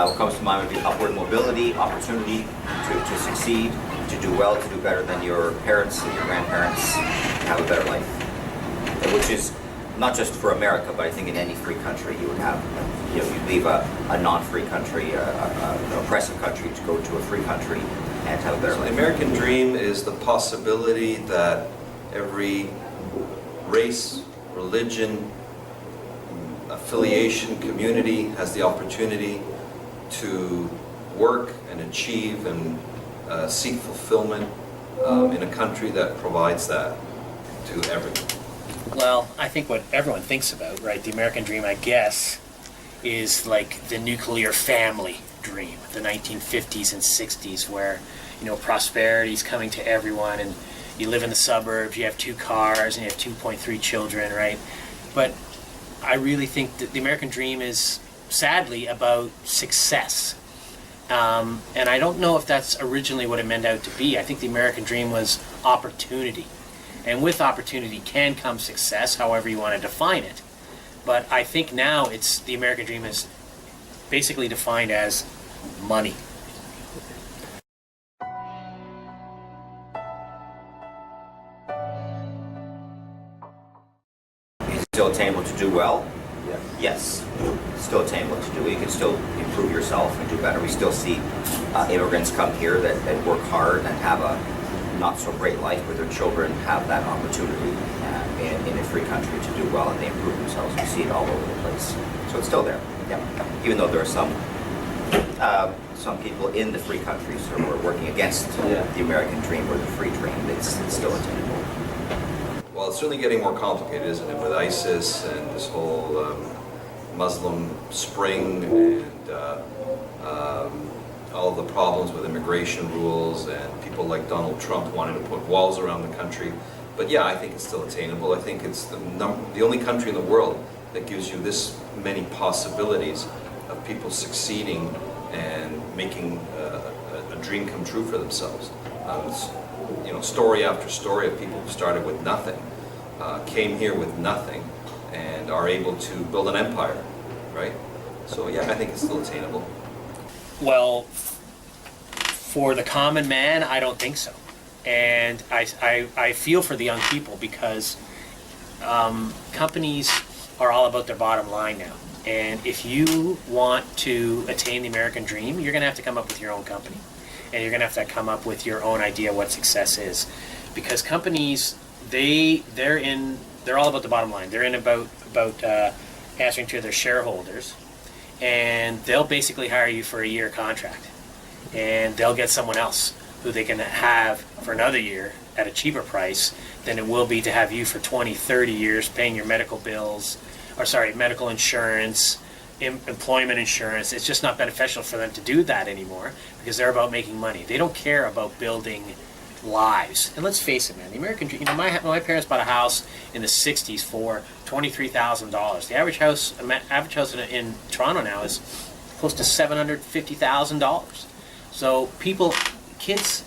What comes to mind would be upward mobility, opportunity to succeed, to do well, to do better than your parents and your grandparents, have a better life. Which is not just for America, but I think in any free country you would have, you leave a non-free country, an oppressive country to go to a free country and have a better life. The American dream is the possibility that every race, religion, affiliation, community has the opportunity to work and achieve and seek fulfillment in a country that provides that to everyone. Well, I think what everyone thinks about, right, the American dream, I guess, is like the nuclear family dream, the 1950s and 60s, where, prosperity is coming to everyone, and you live in the suburbs, you have 2 cars, and you have 2.3 children, right? But I really think that the American dream is, sadly, about success. And I don't know if that's originally what it meant out to be. I think the American dream was opportunity. And with opportunity can come success, however you want to define it. But I think now the American dream is basically defined as money. Is it still attainable to do well? Yes. It's still attainable to do. You can still improve yourself and do better. We still see immigrants come here that work hard and have a not so great life, but their children have that opportunity in a free country to do well, and they improve themselves. We see it all over the place. So it's still there. Yeah. Even though there are some people in the free countries who are working against the American dream or the free dream, it's still attainable. Well, it's certainly getting more complicated, isn't it, with ISIS and this whole Muslim spring and all of the problems with immigration rules and people like Donald Trump wanting to put walls around the country. But yeah, I think it's still attainable. I think it's the only country in the world that gives you this many possibilities of people succeeding and making a dream come true for themselves. Story after story of people who started with nothing, came here with nothing, and are able to build an empire, right? So yeah, I think it's still attainable. Well, for the common man, I don't think so. And I feel for the young people because companies are all about their bottom line now. And if you want to attain the American dream, you're going to have to come up with your own company. And you're going to have to come up with your own idea what success is. Because companies, they're all about the bottom line. They're in about answering to their shareholders. And they'll basically hire you for a year contract. And they'll get someone else who they can have for another year at a cheaper price than it will be to have you for 20, 30 years paying your medical bills, medical insurance, employment insurance. It's just not beneficial for them to do that anymore because they're about making money. They don't care about building lives. And let's face it, man, the American dream, my parents bought a house in the 60s for $23,000. The average house in Toronto now is close to $750,000. So kids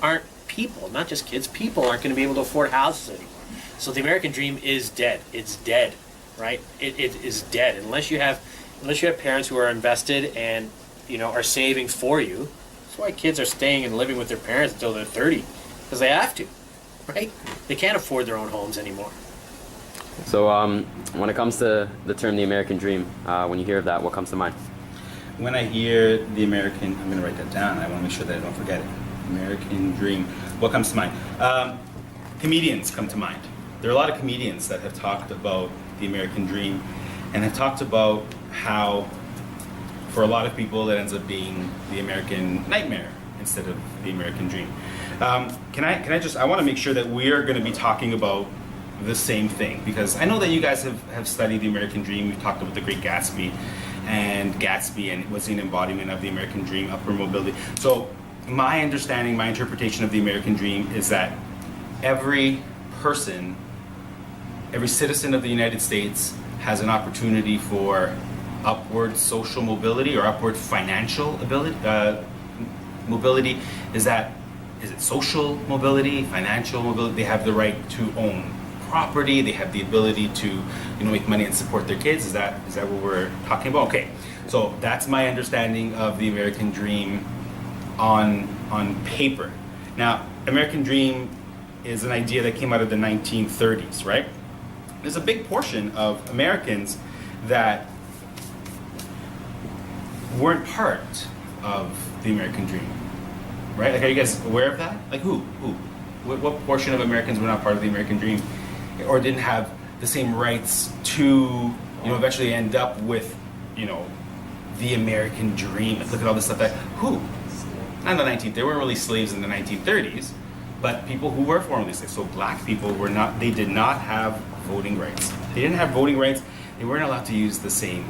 aren't people, not just kids, people aren't going to be able to afford houses anymore. So the American dream is dead. It's dead, right? It is dead unless you have parents who are invested and are saving for you. That's why kids are staying and living with their parents until they're 30, because they have to, right? They can't afford their own homes anymore. So when it comes to the term the American dream, when you hear of that, what comes to mind? When I hear the American, I'm going to write that down. I want to make sure that I don't forget it. American dream. What comes to mind? Comedians come to mind. There are a lot of comedians that have talked about the American dream and have talked about how for a lot of people it ends up being the American nightmare instead of the American dream. I want to make sure that we are going to be talking about the same thing, because I know that you guys have studied the American dream. We've talked about the Great Gatsby and was an embodiment of the American dream, upward mobility. So my understanding, my interpretation of the American dream is that every person, every citizen of the United States has an opportunity for upward social mobility or upward financial mobility. Is it social mobility, financial mobility? They have the right to own property. They have the ability to make money and support their kids. Is that what we're talking about? Okay. So that's my understanding of the American dream on paper. Now, American dream is an idea that came out of the 1930s, right? There's a big portion of Americans that weren't part of the American dream, right? Like, are you guys aware of that? Like, who? What portion of Americans were not part of the American dream, or didn't have the same rights to, eventually end up with, the American dream? Like, look at all this stuff. That who? Not in the 19th. They weren't really slaves in the 1930s, but people who were formerly slaves. So black people were not. They did not have voting rights. They didn't have voting rights. They weren't allowed to use the same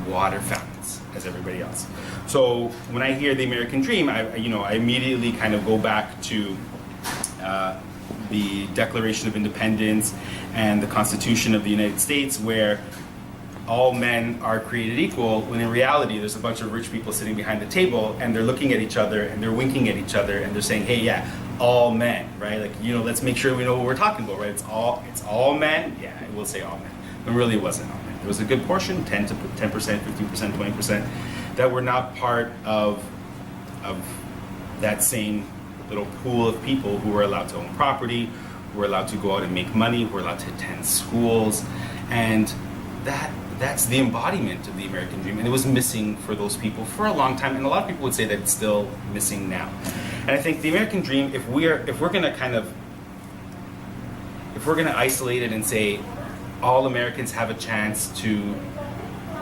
water fountains as everybody else. So when I hear the American dream, I immediately kind of go back to the Declaration of Independence and the Constitution of the United States, where all men are created equal, when in reality there's a bunch of rich people sitting behind the table and they're looking at each other and they're winking at each other and they're saying, hey, yeah, all men, right? Like, let's make sure we know what we're talking about, right? It's all men. Yeah, I will say all men, but really it wasn't all men. There was a good portion, 10%, 15%, 20%, that were not part of that same little pool of people who were allowed to own property, who were allowed to go out and make money, who were allowed to attend schools, and that's the embodiment of the American dream, and it was missing for those people for a long time, and a lot of people would say that it's still missing now. And I think the American dream, if we're going to isolate it and say all Americans have a chance to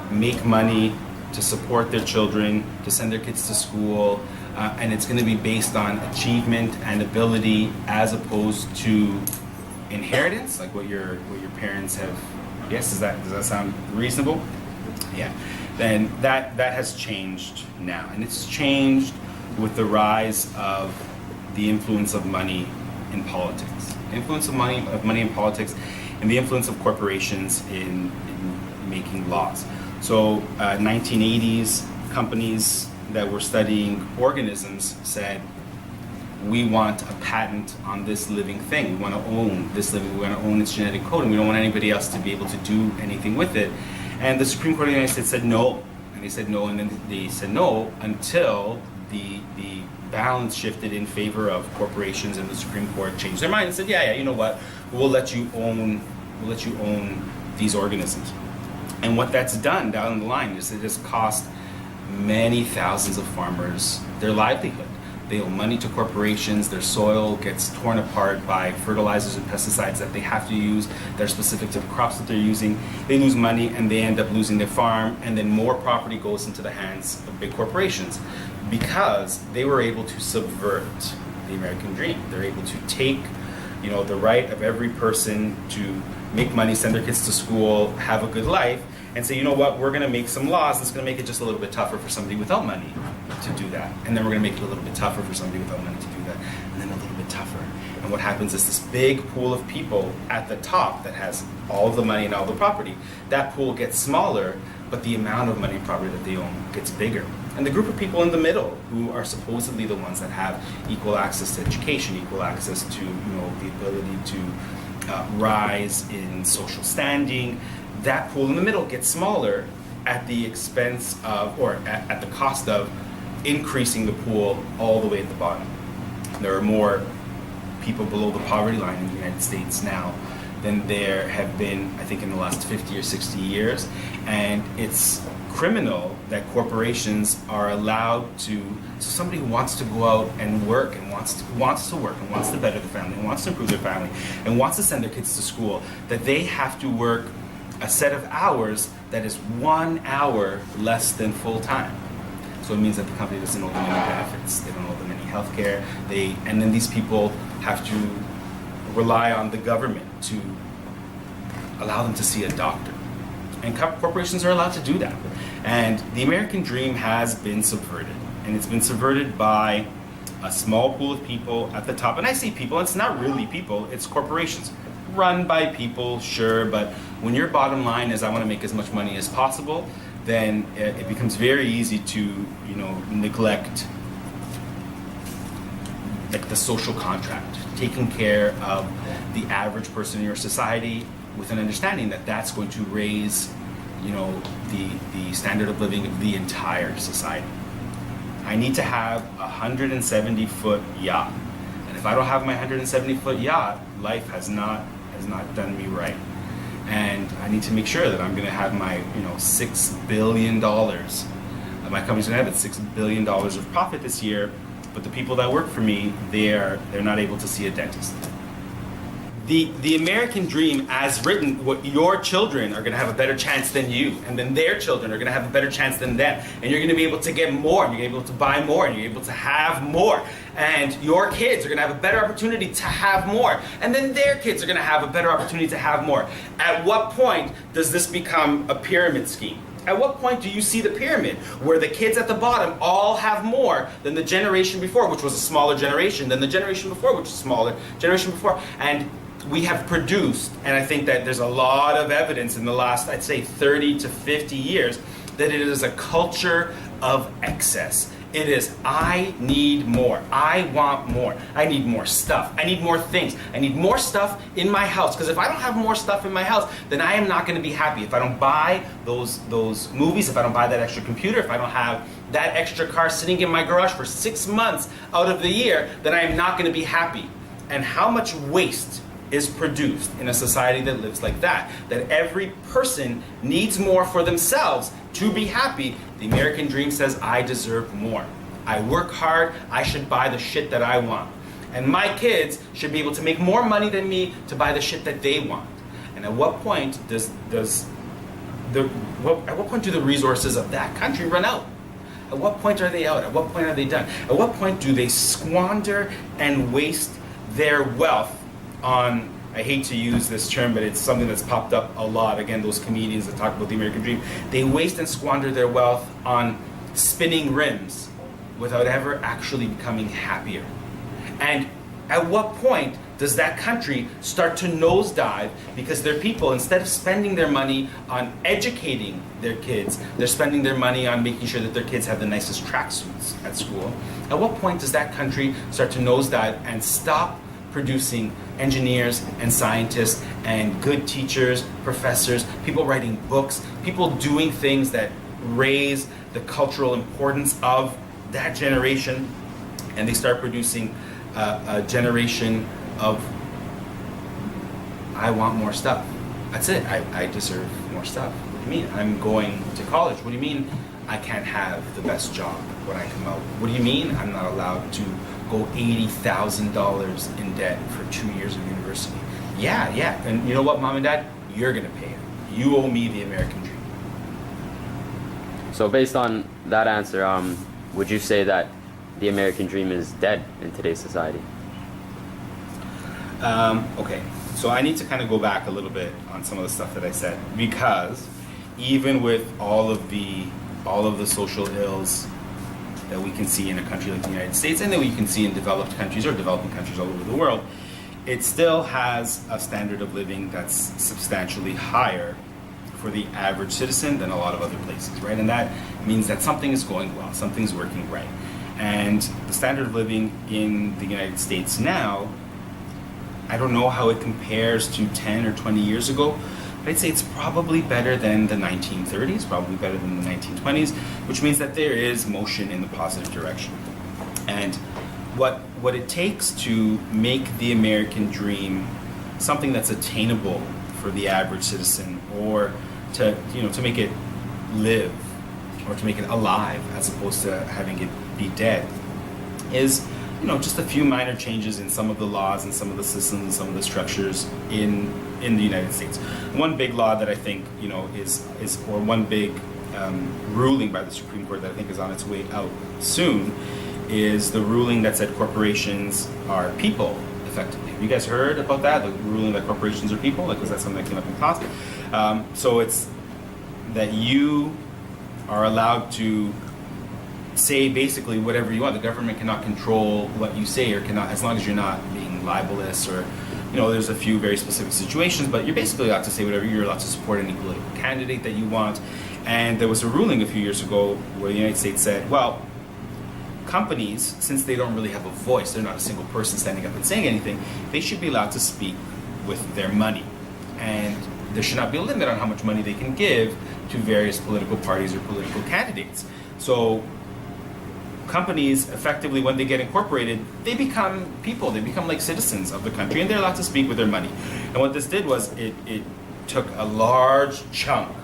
make money, to support their children, to send their kids to school, and it's going to be based on achievement and ability as opposed to inheritance, like what your parents have. Yes, does that sound reasonable? Yeah. Then that has changed now, and it's changed with the rise of the influence of money in politics. The influence of money in politics, and the influence of corporations in making laws. So 1980s, companies that were studying organisms said, we want a patent on this living thing. We want to own this living, we want to own its genetic code, and we don't want anybody else to be able to do anything with it. And the Supreme Court of the United States said no. And they said no, and then they said no until the balance shifted in favor of corporations, and the Supreme Court changed their mind and said, yeah, you know what? We'll let you own these organisms. And what that's done down the line is it has cost many thousands of farmers their livelihood. They owe money to corporations, their soil gets torn apart by fertilizers and pesticides that they have to use that are specific to the crops that they're using. They lose money and they end up losing their farm, and then more property goes into the hands of big corporations because they were able to subvert the American dream. They're able to take, the right of every person to make money, send their kids to school, have a good life, and say, you know what, we're going to make some laws that's going to make it just a little bit tougher for somebody without money to do that. And then we're going to make it a little bit tougher for somebody without money to do that. And then a little bit tougher. And what happens is this big pool of people at the top that has all the money and all the property, that pool gets smaller, but the amount of money and property that they own gets bigger. And the group of people in the middle, who are supposedly the ones that have equal access to education, equal access to the ability to rise in social standing, that pool in the middle gets smaller at the expense of, or at the cost of, increasing the pool all the way at the bottom. There are more people below the poverty line in the United States now than there have been, I think, in the last 50 or 60 years. And it's criminal that corporations are allowed to, so somebody who wants to go out and work and wants to work and wants to better the family and wants to improve their family and wants to send their kids to school, that they have to work a set of hours that is 1 hour less than full time. So it means that the company doesn't owe them any benefits, they don't owe them any health care, and then these people have to rely on the government to allow them to see a doctor. And corporations are allowed to do that. And the American dream has been subverted. And it's been subverted by a small pool of people at the top. And I say people, it's not really people, it's corporations. Run by people, sure, but when your bottom line is I want to make as much money as possible, then it becomes very easy to, neglect like the social contract, taking care of the average person in your society with an understanding that that's going to raise you know, the standard of living of the entire society. I need to have a 170-foot yacht. And if I don't have my 170-foot yacht, life has not done me right. And I need to make sure that I'm going to have my, you know, $6 billion. My company's going to have it $6 billion of profit this year, but the people that work for me, they're not able to see a dentist. The American dream, as written, what your children are going to have a better chance than you, and then their children are going to have a better chance than them, and you're going to be able to get more, and you're going to be able to buy more, and you're able to have more, and your kids are going to have a better opportunity to have more, and then their kids are going to have a better opportunity to have more. At what point does this become a pyramid scheme? At what point do you see the pyramid where the kids at the bottom all have more than the generation before, which was a smaller generation, than the generation before, which was a smaller generation before, and we have produced, and I think that there's a lot of evidence in the last, I'd say 30 to 50 years, that it is a culture of excess. It is, I need more. I want more. I need more stuff. I need more things. I need more stuff in my house. Because if I don't have more stuff in my house, then I am not going to be happy. If I don't buy those movies, if I don't buy that extra computer, if I don't have that extra car sitting in my garage for 6 months out of the year, then I am not going to be happy. And how much waste is produced in a society that lives like that? That every person needs more for themselves to be happy. The American dream says, I deserve more. I work hard, I should buy the shit that I want. And my kids should be able to make more money than me to buy the shit that they want. And at what point do the resources of that country run out? At what point are they out? At what point are they done? At what point do they squander and waste their wealth on, I hate to use this term, but it's something that's popped up a lot. Again, those comedians that talk about the American dream, they waste and squander their wealth on spinning rims without ever actually becoming happier. And at what point does that country start to nosedive because their people, instead of spending their money on educating their kids, they're spending their money on making sure that their kids have the nicest tracksuits at school? At what point does that country start to nosedive and stop producing engineers and scientists and good teachers, professors, people writing books, people doing things that raise the cultural importance of that generation, and they start producing a generation of, I want more stuff. That's it. I deserve more stuff. What do you mean? I'm going to college. What do you mean I can't have the best job when I come out? What do you mean I'm not allowed to go $80,000 in debt for 2 years of university? Yeah. And you know what, Mom and Dad? You're going to pay it. You owe me the American dream. So based on that answer, would you say that the American dream is dead in today's society? Okay, so I need to kind of go back a little bit on some of the stuff that I said, because even with all of the social ills that we can see in a country like the United States, and that we can see in developed countries or developing countries all over the world, it still has a standard of living that's substantially higher for the average citizen than a lot of other places, right? And that means that something is going well, something's working right. And the standard of living in the United States now, I don't know how it compares to 10 or 20 years ago, but I'd say it's probably better than the 1930s, probably better than the 1920s, which means that there is motion in the positive direction. And what it takes to make the American dream something that's attainable for the average citizen, or to make it live, or to make it alive as opposed to having it be dead, is just a few minor changes in some of the laws and some of the systems and some of the structures in the United States. One big law that I think or one big ruling by the Supreme Court that I think is on its way out soon is the ruling that said corporations are people, effectively. Have you guys heard about that? The ruling that corporations are people? Like, was that something that came up in class? So it's that you are allowed to say basically whatever you want. The government cannot control what you say, or cannot, as long as you're not being libelous, or there's a few very specific situations, but you're basically allowed to say whatever. You're allowed to support any political candidate that you want. And there was a ruling a few years ago where the United States said, well, companies, since they don't really have a voice, they're not a single person standing up and saying anything, they should be allowed to speak with their money. And there should not be a limit on how much money they can give to various political parties or political candidates. So companies effectively, when they get incorporated, they become people, they become like citizens of the country, and they're allowed to speak with their money. And what this did was it took a large chunk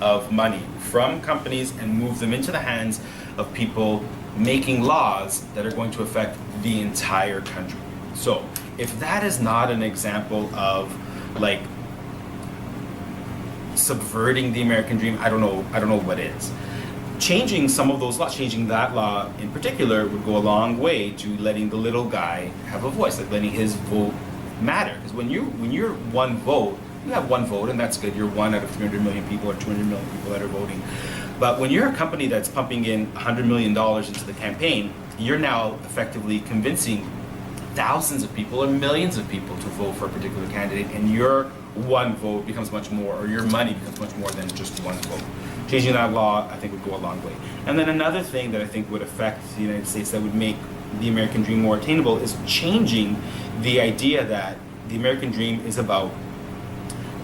of money from companies and moved them into the hands of people making laws that are going to affect the entire country. So if that is not an example of like subverting the American dream, I don't know what is. Changing some of those laws, changing that law in particular, would go a long way to letting the little guy have a voice, like letting his vote matter. Because when you're one vote, you have one vote, and that's good. You're one out of 300 million people or 200 million people that are voting. But when you're a company that's pumping in $100 million into the campaign, you're now effectively convincing thousands of people or millions of people to vote for a particular candidate, and your one vote becomes much more, or your money becomes much more than just one vote. Changing that law, I think, would go a long way. And then another thing that I think would affect the United States that would make the American dream more attainable is changing the idea that the American dream is about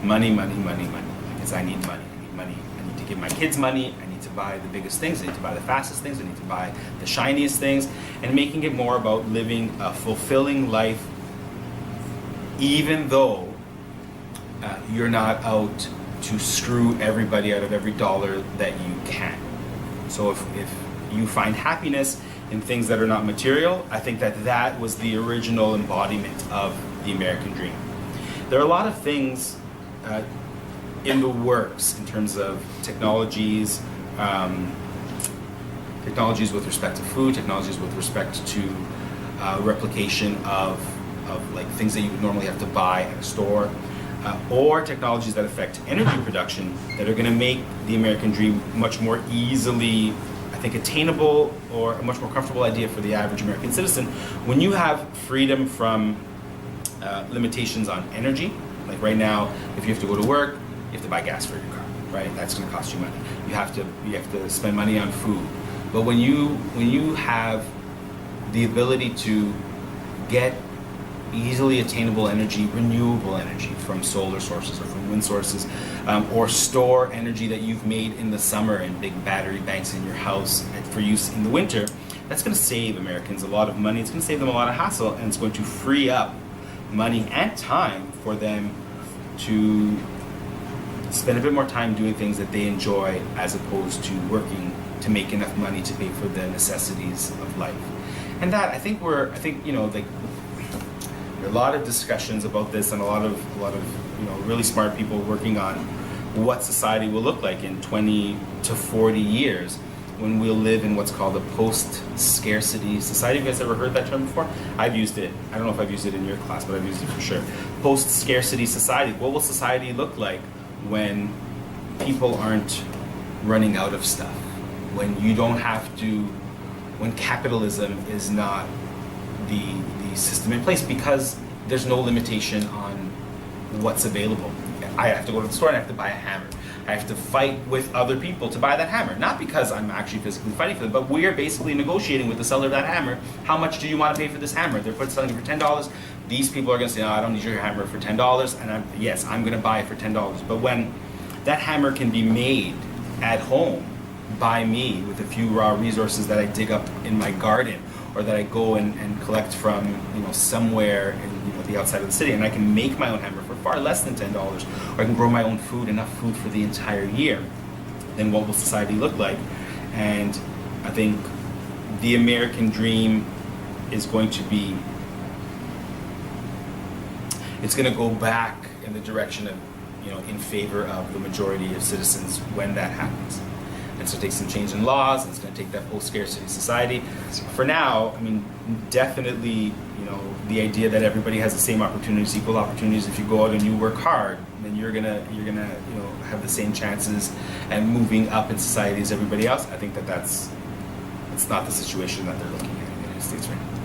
money, money, money, money. Because I need money. I need money. I need to give my kids money. I need to buy the biggest things. I need to buy the fastest things. I need to buy the shiniest things. And making it more about living a fulfilling life, even though you're not out to screw everybody out of every dollar that you can. So if you find happiness in things that are not material, I think that was the original embodiment of the American dream. There are a lot of things in the works in terms of technologies, technologies with respect to food, technologies with respect to replication of like things that you would normally have to buy at a store, or technologies that affect energy production that are going to make the American dream much more easily, I think, attainable, or a much more comfortable idea for the average American citizen. When you have freedom from limitations on energy, like right now, if you have to go to work, you have to buy gas for your car, right? That's going to cost you money. You have to spend money on food. But when you have the ability to get easily attainable energy, renewable energy from solar sources or from wind sources, or store energy that you've made in the summer in big battery banks in your house for use in the winter, that's going to save Americans a lot of money. It's going to save them a lot of hassle, and it's going to free up money and time for them to spend a bit more time doing things that they enjoy, as opposed to working to make enough money to pay for the necessities of life. And that, I think, you know, like, there are a lot of discussions about this, and a lot of you know, really smart people working on what society will look like in 20 to 40 years when we'll live in what's called a post-scarcity society. Have you guys ever heard that term before? I've used it. I don't know if I've used it in your class, but I've used it for sure. Post-scarcity society. What will society look like when people aren't running out of stuff? When you don't have to, when capitalism is not the system in place, because there's no limitation on what's available. I have to go to the store and I have to buy a hammer. I have to fight with other people to buy that hammer. Not because I'm actually physically fighting for them, but we're basically negotiating with the seller of that hammer. How much do you want to pay for this hammer? They're selling it for $10. These people are going to say, no, I don't need your hammer for $10. And I'm going to buy it for $10. But when that hammer can be made at home by me with a few raw resources that I dig up in my garden, or that I go and collect from, you know, somewhere in, you know, the outside of the city, and I can make my own hammer for far less than $10, or I can grow my own food, enough food for the entire year, then what will society look like? And I think the American dream is going to be, it's going to go back in the direction of, you know, in favor of the majority of citizens when that happens. And so it takes some change in laws, and it's going to take that post-scarcity society. For now, I mean, definitely, you know, the idea that everybody has the same opportunities, equal opportunities. If you go out and you work hard, then you're gonna, you know, have the same chances and moving up in society as everybody else. I think that's not the situation that they're looking at in the United States right now.